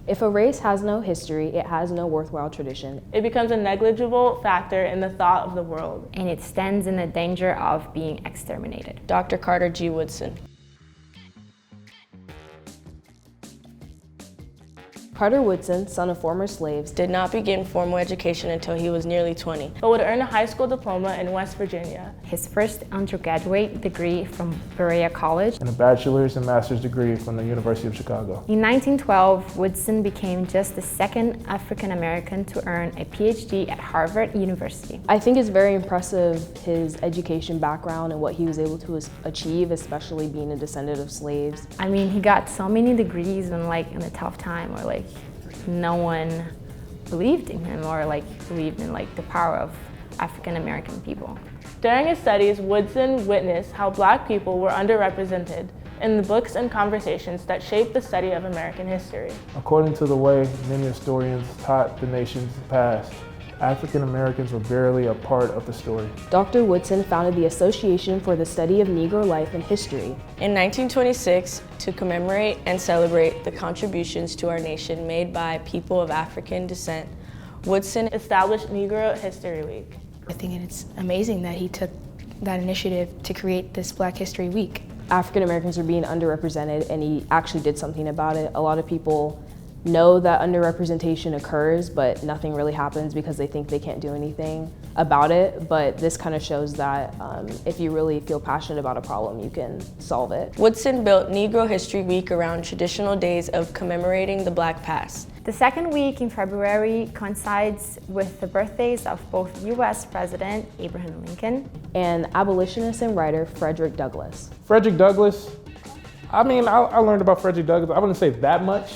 If a race has no history, it has no worthwhile tradition. It becomes a negligible factor in the thought of the world. And it stands in the danger of being exterminated. Dr. Carter G Woodson. Carter Woodson, son of former slaves, Did not begin formal education until he was nearly 20. But would earn a high school diploma in West Virginia. His first undergraduate degree from Berea College. And a bachelor's and master's degree from the University of Chicago. In 1912, Woodson became just the second African American to earn a PhD at Harvard University. I think it's very impressive, his education background and what he was able to achieve, especially being a descendant of slaves. I mean, he got so many degrees in a tough time, or no one believed in him, or believed in the power of African American people. During his studies, Woodson witnessed how Black people were underrepresented in the books and conversations that shaped the study of American history. According to the way many historians taught the nation's past, African Americans were barely a part of the story. Dr. Woodson founded the Association for the Study of Negro Life and History. In 1926, to commemorate and celebrate the contributions to our nation made by people of African descent, Woodson established Negro History Week. I think it's amazing that he took that initiative to create this Black History Week. African Americans were being underrepresented, and he actually did something about it. A lot of people know that underrepresentation occurs, but nothing really happens because they think they can't do anything about it. But this kind of shows that if you really feel passionate about a problem, you can solve it. Woodson built Negro History Week around traditional days of commemorating the Black past. The second week in February coincides with the birthdays of both U.S. President Abraham Lincoln and abolitionist and writer Frederick Douglass. Frederick Douglass, I learned about Frederick Douglass, I wouldn't say that much.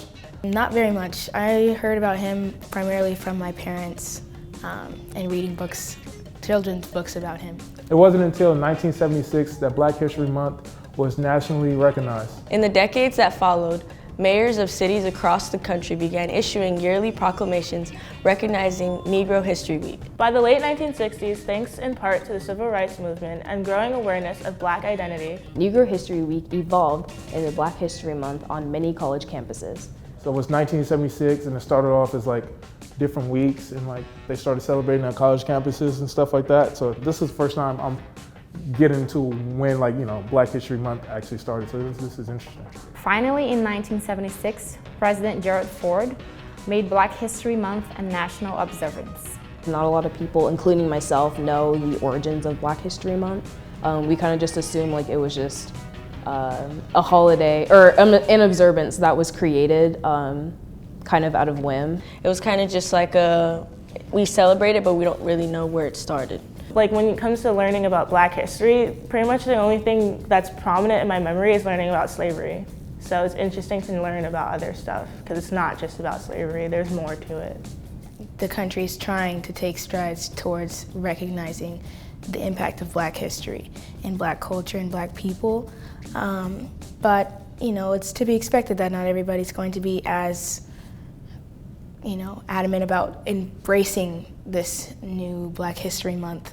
Not very much. I heard about him primarily from my parents and reading books, children's books about him. It wasn't until 1976 that Black History Month was nationally recognized. In the decades that followed, mayors of cities across the country began issuing yearly proclamations recognizing Negro History Week. By the late 1960s, thanks in part to the Civil Rights Movement and growing awareness of Black identity, Negro History Week evolved into Black History Month on many college campuses. So it was 1976, and it started off as different weeks, and they started celebrating on college campuses and stuff like that. So this is the first time I'm getting to when Black History Month actually started. So this is interesting. Finally, in 1976, President Gerald Ford made Black History Month a national observance. Not a lot of people, including myself, know the origins of Black History Month. We kind of just assume it was just a holiday or an observance that was created kind of out of whim. It was kind of just we celebrate it, but we don't really know where it started. When it comes to learning about Black history, pretty much the only thing that's prominent in my memory is learning about slavery. So it's interesting to learn about other stuff because it's not just about slavery, there's more to it. The country's trying to take strides towards recognizing the impact of Black history and Black culture and Black people. But it's to be expected that not everybody's going to be as adamant about embracing this new Black History Month.